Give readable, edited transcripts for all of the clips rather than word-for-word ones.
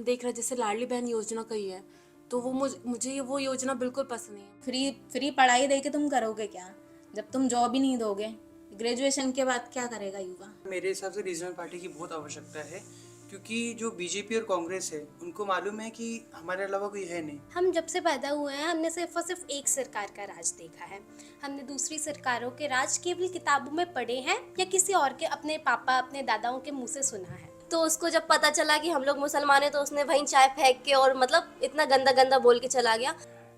हम देख रहे हैं जैसे लाडली बहन योजना का ही है, तो वो मुझे वो योजना बिल्कुल पसंद नहीं है। फ्री फ्री पढ़ाई दे के तुम करोगे क्या, जब तुम जॉब ही नहीं दोगे? ग्रेजुएशन के बाद क्या करेगा युवा? मेरे हिसाब से रीजनल पार्टी की बहुत आवश्यकता है, क्योंकि जो बीजेपी और कांग्रेस है उनको मालूम है कि हमारे अलावा कोई है नहीं। हम जब से पैदा हुए हैं हमने सिर्फ और सिर्फ एक सरकार का राज देखा है। हमने दूसरी सरकारों के राज केवल किताबों में पढ़े हैं या किसी और के अपने पापा अपने दादाओं के मुंह से सुना है। तो उसको जब पता चला कि हम लोग मुसलमान हैं तो उसने वहीं चाय फेंक के और मतलब इतना गंदा गंदा बोल के चला गया।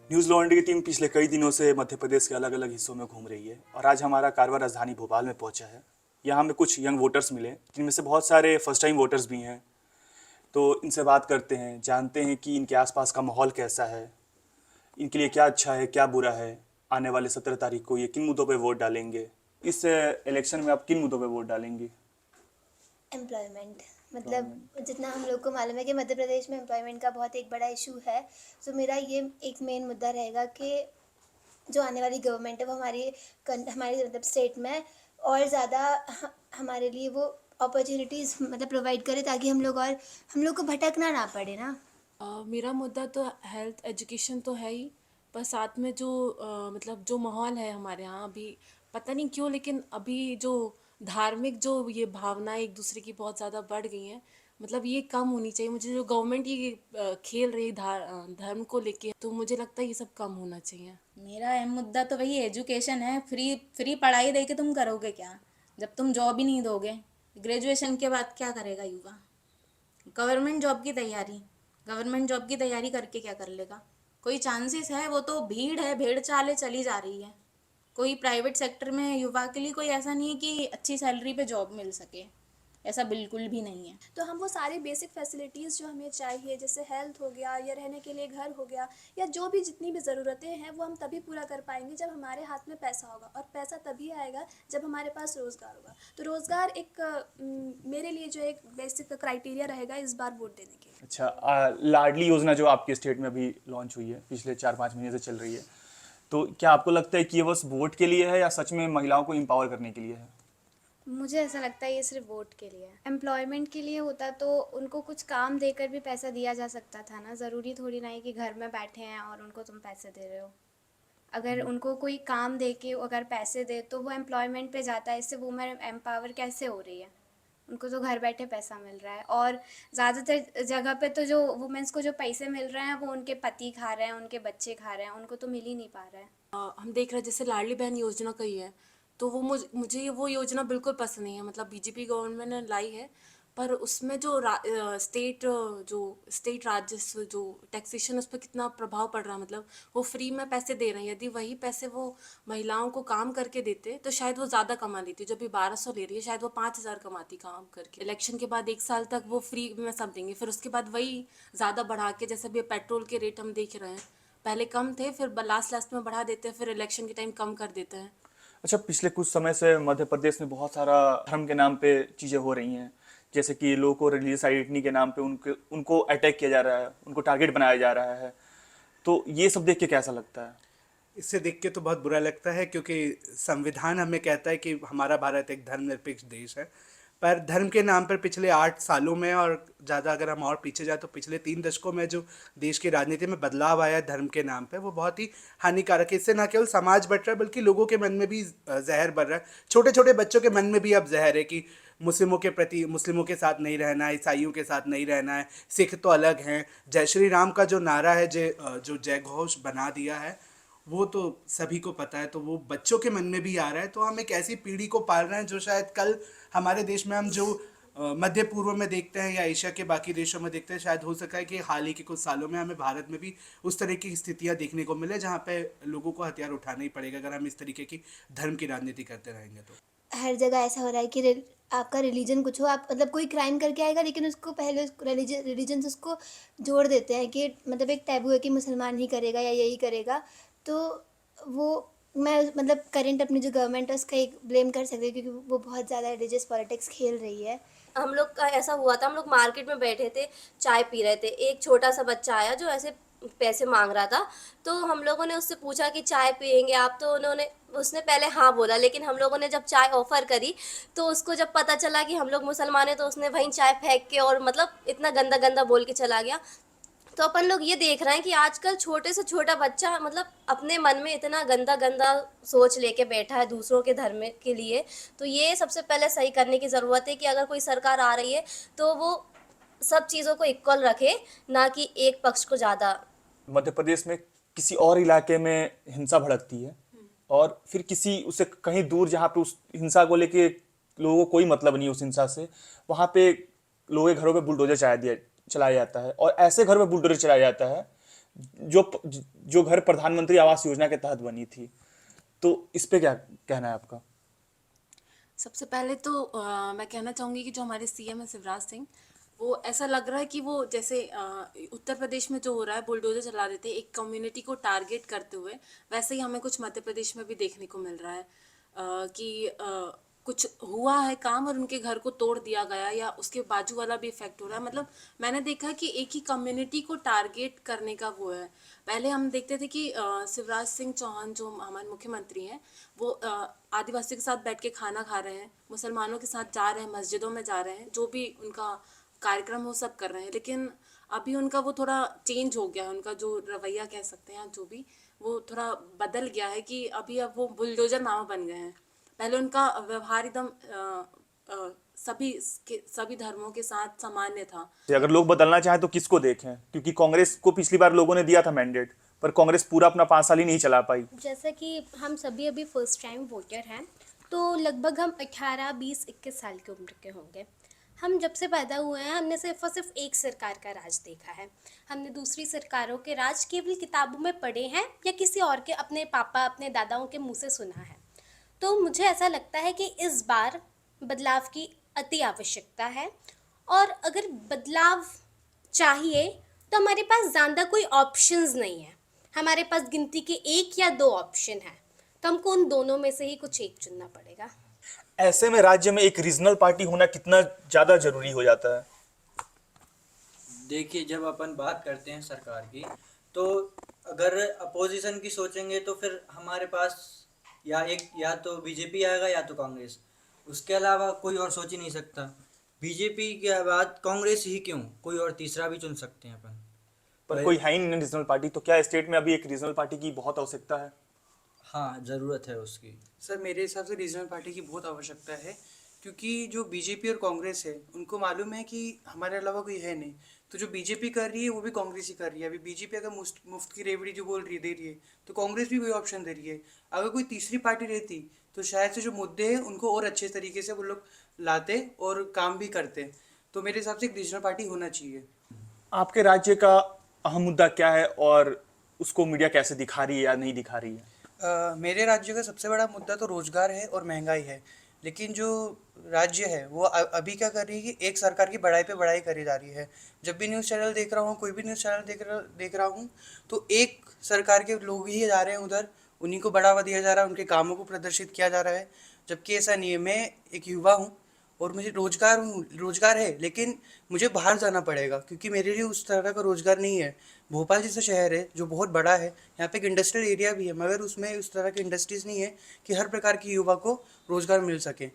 न्यूज़ लॉन्ड्री की टीम पिछले कई दिनों से मध्य प्रदेश के अलग अलग हिस्सों में घूम रही है और आज हमारा कारवां राजधानी भोपाल में पहुंचा है। यहाँ हमें कुछ यंग वोटर्स मिले, जिनमें से बहुत सारे फर्स्ट टाइम वोटर्स भी हैं। तो इनसे बात करते हैं, जानते हैं कि इनके आसपास का माहौल कैसा है, इनके लिए क्या अच्छा है क्या बुरा है, आने वाले 17 तारीख को ये किन मुद्दों पर वोट डालेंगे। इस इलेक्शन में आप किन मुद्दों पर वोट डालेंगी? एम्प्लॉयमेंट, मतलब जितना हम लोग को मालूम है कि मध्य प्रदेश में एम्प्लॉयमेंट का बहुत एक बड़ा इशू है। तो मेरा ये एक मेन मुद्दा रहेगा कि जो आने वाली गवर्नमेंट है वो हमारी मतलब स्टेट में और ज़्यादा हमारे लिए वो अपॉर्चुनिटीज़ मतलब प्रोवाइड करे, ताकि हम लोग को भटकना ना पड़े ना। मेरा मुद्दा तो हेल्थ एजुकेशन तो है ही, पर साथ में जो मतलब जो माहौल है हमारे यहाँ अभी, पता नहीं क्यों, लेकिन अभी जो धार्मिक जो ये भावनाएं एक दूसरे की बहुत ज़्यादा बढ़ गई हैं, मतलब ये कम होनी चाहिए। मुझे जो गवर्नमेंट ये खेल रही धर्म को लेके, तो मुझे लगता है ये सब कम होना चाहिए। मेरा अहम मुद्दा तो वही एजुकेशन है। फ्री फ्री पढ़ाई दे के तुम करोगे क्या, जब तुम जॉब ही नहीं दोगे? ग्रेजुएशन के बाद क्या करेगा युवा? गवर्नमेंट जॉब की तैयारी करके क्या कर लेगा? कोई चांसेस है? वो तो भीड़ है, भेड़ चाले चली जा रही है। कोई प्राइवेट सेक्टर में युवा के लिए कोई ऐसा नहीं है कि अच्छी सैलरी पे जॉब मिल सके, ऐसा बिल्कुल भी नहीं है। तो हम वो सारी बेसिक फैसिलिटीज़ जो हमें चाहिए, जैसे हेल्थ हो गया या रहने के लिए घर हो गया या जो भी जितनी भी ज़रूरतें हैं, वो हम तभी पूरा कर पाएंगे जब हमारे हाथ में पैसा होगा, और पैसा तभी आएगा जब हमारे पास रोज़गार होगा। तो रोज़गार एक मेरे लिए जो एक बेसिक क्राइटेरिया रहेगा इस बार वोट देने के लिए। अच्छा, लाडली योजना जो आपके स्टेट में अभी लॉन्च हुई है, पिछले 4-5 महीने से चल रही है, तो क्या आपको लगता है कि ये बस वोट के लिए है या सच में महिलाओं को एम्पावर करने के लिए है? मुझे ऐसा लगता है ये सिर्फ वोट के लिए है। एम्प्लॉयमेंट के लिए होता तो उनको कुछ काम देकर भी पैसा दिया जा सकता था ना। ज़रूरी थोड़ी ना है कि घर में बैठे हैं और उनको तुम पैसे दे रहे हो। अगर उनको कोई काम दे के अगर पैसे दे तो वो एम्प्लॉयमेंट पे जाता है। इससे वुमेन एम्पावर कैसे हो रही है? उनको तो घर बैठे पैसा मिल रहा है, और ज़्यादातर जगह पे तो जो वुमेन्स को जो पैसे मिल रहे हैं वो उनके पति खा रहे हैं, उनके बच्चे खा रहे हैं, उनको तो मिल ही नहीं पा रहा है। हम देख रहे हैं जैसे लाडली बहन योजना का ही है, तो वो मुझे वो योजना बिल्कुल पसंद नहीं है। मतलब बीजेपी गवर्नमेंट ने लाई है, पर उसमें जो स्टेट राजस्व जो टैक्सेशन उस पर कितना प्रभाव पड़ रहा है। मतलब वो फ्री में पैसे दे रहे हैं, यदि वही पैसे वो महिलाओं को काम करके देते तो शायद वो ज़्यादा कमा लेती। जब भी 1200 ले रही है, शायद वो 5000 कमाती काम करके। इलेक्शन के बाद 1 साल तक वो फ्री में सब देंगे, फिर उसके बाद वही ज़्यादा बढ़ा के, जैसे भी पेट्रोल के रेट हम देख रहे हैं, पहले कम थे, फिर लास्ट में बढ़ा देते हैं, फिर इलेक्शन के टाइम कम कर देते हैं। अच्छा, पिछले कुछ समय से मध्य प्रदेश में बहुत सारा धर्म के नाम पे चीज़ें हो रही हैं, जैसे कि लोगों को रिलीजियस आइडेंटिटी के नाम पे उनको अटैक किया जा रहा है, उनको टारगेट बनाया जा रहा है। तो ये सब देख के कैसा लगता है? इससे देख के तो बहुत बुरा लगता है, क्योंकि संविधान हमें कहता है कि हमारा भारत एक धर्मनिरपेक्ष देश है। पर धर्म के नाम पर पिछले 8 सालों में, और ज़्यादा अगर हम और पीछे जाए तो पिछले 3 दशकों में जो देश की राजनीति में बदलाव आया है धर्म के नाम पे, वो बहुत ही हानिकारक है। इससे ना केवल समाज बट रहा है, बल्कि लोगों के मन में भी जहर बढ़ रहा है। छोटे छोटे बच्चों के मन में भी अब जहर है कि मुस्लिमों के प्रति, मुस्लिमों के साथ नहीं रहना है, ईसाइयों के साथ नहीं रहना है, सिख तो अलग हैं। जय श्री राम का जो नारा है, जो जय घोष बना दिया है, वो तो सभी को पता है। तो वो बच्चों के मन में भी आ रहा है। तो हम एक ऐसी पीढ़ी को पाल रहे हैं जो शायद कल हमारे देश में हम जो मध्य पूर्व में देखते हैं या एशिया के बाकी देशों में देखते हैं, शायद हो सकता है कि हाल ही के कुछ सालों में हमें भारत में भी उस तरह की स्थितियां देखने को मिले, जहाँ पे लोगों को हथियार उठाना ही पड़ेगा अगर हम इस तरीके की धर्म की राजनीति करते रहेंगे। तो हर जगह ऐसा हो रहा है कि आपका रिलीजन कुछ हो, आप मतलब कोई क्राइम करके आएगा, लेकिन उसको पहले रिलीजन से उसको जोड़ देते हैं कि मतलब एक टैबू है कि मुसलमान ही करेगा या यही करेगा। तो वो मैं मतलब करंट अपनी जो गवर्नमेंट है उसका एक ब्लेम कर सकती हूँ, क्योंकि वो बहुत ज़्यादा रिलीजियस पॉलिटिक्स खेल रही है। हम लोग का ऐसा हुआ था, हम लोग मार्केट में बैठे थे, चाय पी रहे थे, एक छोटा सा बच्चा आया जो ऐसे पैसे मांग रहा था। तो हम लोगों ने उससे पूछा कि चाय पियेंगे आप, तो उसने पहले हाँ बोला, लेकिन हम लोगों ने जब चाय ऑफ़र करी तो उसको जब पता चला कि हम लोग मुसलमान हैं तो उसने वहीं चाय फेंक के और मतलब इतना गंदा गंदा बोल के चला गया। तो अपन लोग ये देख रहे हैं कि आजकल छोटे से छोटा बच्चा मतलब अपने मन में इतना गंदा गंदा सोच लेके बैठा है दूसरों के धर्म के लिए। तो ये सबसे पहले सही करने की ज़रूरत है कि अगर कोई सरकार आ रही है तो वो सब चीज़ों को इक्वल रखे, ना कि एक पक्ष को ज़्यादा। मध्य प्रदेश में किसी और इलाके में हिंसा भड़कती है और फिर किसी उससे कहीं दूर जहाँ पे उस हिंसा को लेके लोगों को कोई मतलब नहीं उस हिंसा से, वहाँ पे लोगों के घरों पे बुलडोजर चलाया जाता है और ऐसे घर में बुलडोजर चलाया जाता है जो घर प्रधानमंत्री आवास योजना के तहत बनी थी। तो इस पे क्या कहना है आपका? सबसे पहले तो मैं कहना चाहूँगी कि जो हमारे सीएम है शिवराज सिंह, वो ऐसा लग रहा है कि वो जैसे उत्तर प्रदेश में जो हो रहा है बुलडोजर चला देते हैं एक कम्युनिटी को टारगेट करते हुए, वैसे ही हमें कुछ मध्य प्रदेश में भी देखने को मिल रहा है कि कुछ हुआ है काम और उनके घर को तोड़ दिया गया या उसके बाजू वाला भी इफेक्ट हो रहा है। मतलब मैंने देखा कि एक ही कम्युनिटी को टारगेट करने का वो है। पहले हम देखते थे कि शिवराज सिंह चौहान जो हमारे मुख्यमंत्री हैं वो आदिवासी के साथ बैठ के खाना खा रहे हैं, मुसलमानों के साथ जा रहे हैं, मस्जिदों में जा रहे हैं, जो भी उनका कार्यक्रम वो सब कर रहे हैं। लेकिन अभी उनका वो थोड़ा चेंज हो गया है, उनका जो रवैया कह सकते हैं जो भी वो थोड़ा बदल गया है कि अभी अब वो बुलडोजर मामा बन गए हैं। पहले उनका व्यवहार एकदम सभी धर्मों के साथ सामान्य था। अगर लोग बदलना चाहें तो किसको देखें? क्योंकि कांग्रेस को पिछली बार लोगों ने दिया था मैंडेट, पर कांग्रेस पूरा अपना 5 साल ही नहीं चला पाई। जैसा कि हम सभी अभी फर्स्ट टाइम वोटर हैं, तो लगभग हम 18, 20, 21 साल की उम्र के होंगे। हम जब से पैदा हुए हैं हमने सिर्फ और सिर्फ एक सरकार का राज देखा है। हमने दूसरी सरकारों के राज केवल किताबों में पढ़े हैं या किसी और के अपने पापा अपने दादाओं के मुंह से सुना है। तो मुझे ऐसा लगता है कि इस बार बदलाव की अति आवश्यकता है और अगर बदलाव चाहिए तो हमारे पास ज़्यादा कोई ऑप्शंस नहीं है। हमारे पास गिनती के 1 या 2 ऑप्शन हैं, तो हमको उन दोनों में से ही कुछ एक चुनना पड़ेगा। ऐसे में राज्य में एक रीजनल पार्टी होना कितना ज़्यादा जरूरी हो जाता है? देखिए, जब अपन बात करते हैं सरकार की, तो अगर अपोजिशन की सोचेंगे तो फिर हमारे पास या तो बीजेपी आएगा या तो कांग्रेस, उसके अलावा कोई और सोच ही नहीं सकता। बीजेपी के बाद कांग्रेस ही क्यों, कोई और तीसरा भी चुन सकते हैं अपन। पर कोई है ही नहीं रीजनल पार्टी, तो क्या स्टेट में अभी एक रीजनल पार्टी की बहुत आवश्यकता है? हाँ, ज़रूरत है उसकी। सर मेरे हिसाब से रीजनल पार्टी की बहुत आवश्यकता है, क्योंकि जो बीजेपी और कांग्रेस है उनको मालूम है कि हमारे अलावा कोई है नहीं। तो जो बीजेपी कर रही है वो भी कांग्रेस ही कर रही है। अभी बीजेपी अगर मुफ्त की रेवड़ी जो दे रही है तो कांग्रेस भी वही ऑप्शन दे रही है। अगर कोई तीसरी पार्टी रहती तो शायद से जो मुद्दे हैं उनको और अच्छे तरीके से वो लोग लाते और काम भी करते। तो मेरे हिसाब से एक रीजनल पार्टी होना चाहिए। आपके राज्य का अहम मुद्दा क्या है और उसको मीडिया कैसे दिखा रही है या नहीं दिखा रही है? मेरे राज्य का सबसे बड़ा मुद्दा तो रोजगार है और महंगाई है। लेकिन जो राज्य है वो अभी क्या कर रही है कि एक सरकार की बढ़ाई पे बढ़ाई करी जा रही है। जब भी न्यूज़ चैनल देख रहा हूँ, कोई भी न्यूज़ चैनल देख रहा हूँ, तो एक सरकार के लोग ही जा रहे हैं उधर, उन्हीं को बढ़ावा दिया जा रहा है, उनके कामों को प्रदर्शित किया जा रहा है। जबकि ऐसा नहीं है। मैं एक युवा हूँ और मुझे रोजगार है, लेकिन मुझे बाहर जाना पड़ेगा क्योंकि मेरे लिए उस तरह का रोजगार नहीं है। भोपाल जैसा शहर है जो बहुत बड़ा है, यहाँ पे एक इंडस्ट्रियल एरिया भी है, मगर उसमें उस तरह की इंडस्ट्रीज़ नहीं है कि हर प्रकार की युवा को रोजगार मिल सके।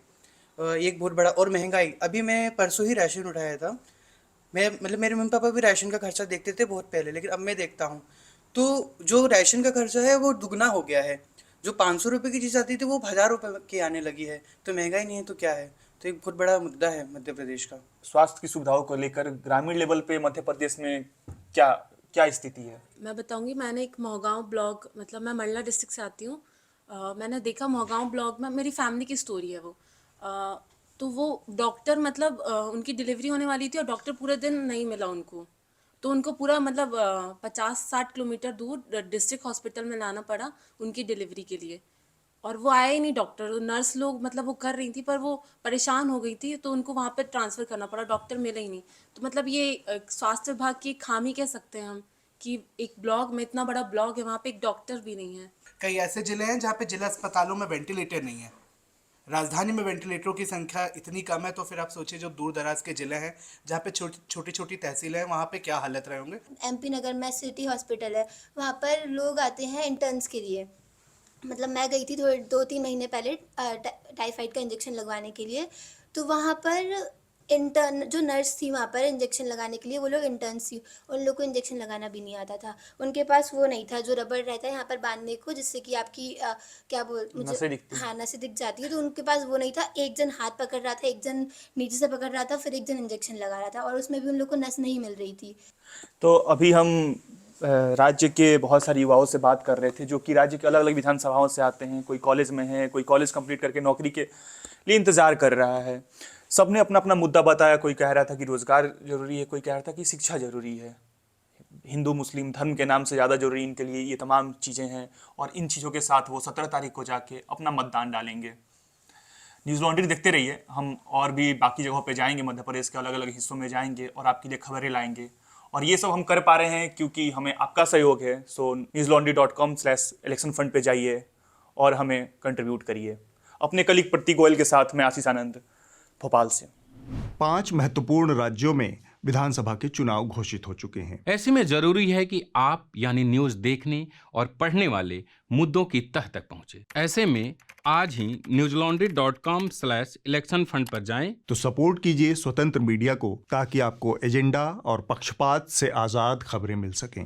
एक बहुत बड़ा और महंगाई। अभी मैं परसों ही राशन उठाया था। मेरे मम्मी पापा भी राशन का खर्चा देखते थे बहुत पहले, लेकिन अब मैं देखता हूँ तो जो राशन का खर्चा है वो दुगना हो गया है। जो 500 रुपये की चीज़ आती थी वो 1000 रुपये की आने लगी है। तो महंगाई नहीं है तो क्या है? तो एक बहुत बड़ा मुद्दा है मध्य प्रदेश का। स्वास्थ्य की सुविधाओं को लेकर ग्रामीण लेवल पे मध्य प्रदेश में क्या स्थिति है? मैं बताऊंगी, मैंने एक मोहगांव ब्लॉग, मतलब मैं मंडला डिस्ट्रिक्ट से आती हूँ। मैंने देखा मोहगांव ब्लॉग में, मेरी फैमिली की स्टोरी है वो। तो वो डॉक्टर मतलब उनकी डिलीवरी होने वाली थी और डॉक्टर पूरे दिन नहीं मिला उनको। तो उनको पूरा मतलब 50-60 किलोमीटर दूर डिस्ट्रिक्ट हॉस्पिटल में लाना पड़ा उनकी डिलीवरी के लिए। और वो आया ही नहीं डॉक्टर। नर्स लोग मतलब वो कर रही थी पर वो परेशान हो गई थी, तो उनको वहाँ पे ट्रांसफ़र करना पड़ा, डॉक्टर मिले ही नहीं। तो मतलब ये स्वास्थ्य विभाग की खामी कह सकते हैं हम कि एक ब्लॉक में, इतना बड़ा ब्लॉक है, वहाँ पे एक डॉक्टर भी नहीं है। कई ऐसे जिले हैं जहाँ पे जिला अस्पतालों में वेंटिलेटर नहीं है। राजधानी में वेंटिलेटरों की संख्या इतनी कम है, तो फिर आप सोचिए जो दूर दराज के ज़िले हैं जहाँ पे छोटी छोटी तहसीलें हैं, वहाँ पे क्या हालत रहे होंगे। MP नगर में सिटी हॉस्पिटल है, वहाँ पर लोग आते हैं इंटर्न्स के लिए। मतलब मैं गई थी 2-3 महीने पहले टाइफाइड का इंजेक्शन लगवाने के लिए, तो वहाँ पर इंटर्न जो नर्स थी वहाँ पर इंजेक्शन लगाने के लिए, वो लोग इंटर्न्स थी, उन लोग को इंजेक्शन लगाना भी नहीं आता था। उनके पास वो नहीं था जो रबड़ रहता है यहाँ पर बांधने को, जिससे कि आपकी क्या बोल नसें दिखती हैं। हाँ, नसें दिख जाती है, तो उनके पास वो नहीं था। एक जन हाथ पकड़ रहा था, एक जन नीचे से पकड़ रहा था, फिर एक जन इंजेक्शन लगा रहा था, और उसमें भी उन लोग को नस नहीं मिल रही थी। तो अभी हम राज्य के बहुत सारे युवाओं से बात कर रहे थे जो कि राज्य के अलग अलग विधानसभाओं से आते हैं। कोई कॉलेज में है, कोई कॉलेज कंप्लीट करके नौकरी के लिए इंतज़ार कर रहा है। सबने अपना अपना मुद्दा बताया। कोई कह रहा था कि रोज़गार ज़रूरी है, कोई कह रहा था कि शिक्षा ज़रूरी है। हिंदू मुस्लिम धर्म के नाम से ज़्यादा ज़रूरी इनके लिए ये तमाम चीज़ें हैं, और इन चीज़ों के साथ वो 17 तारीख को जाके अपना मतदान डालेंगे। न्यूज़ लॉन्ड्री देखते रहिए, हम और भी बाकी जगहों पे जाएंगे, मध्य प्रदेश के अलग अलग हिस्सों में जाएंगे और आपके लिए खबरें लाएंगे। और ये सब हम कर पा रहे हैं क्योंकि हमें आपका सहयोग है। सो newslaundry.com/election fund पे जाइए और हमें कंट्रीब्यूट करिए। अपने कलीग प्रतीक गोयल के साथ मैं आशीष आनंद, भोपाल से। 5 महत्वपूर्ण राज्यों में विधानसभा के चुनाव घोषित हो चुके हैं। ऐसे में जरूरी है कि आप यानी न्यूज देखने और पढ़ने वाले मुद्दों की तह तक पहुंचे। ऐसे में आज ही newslaundry.com/election fund पर जाएं। तो सपोर्ट कीजिए स्वतंत्र मीडिया को, ताकि आपको एजेंडा और पक्षपात से आज़ाद खबरें मिल सकें।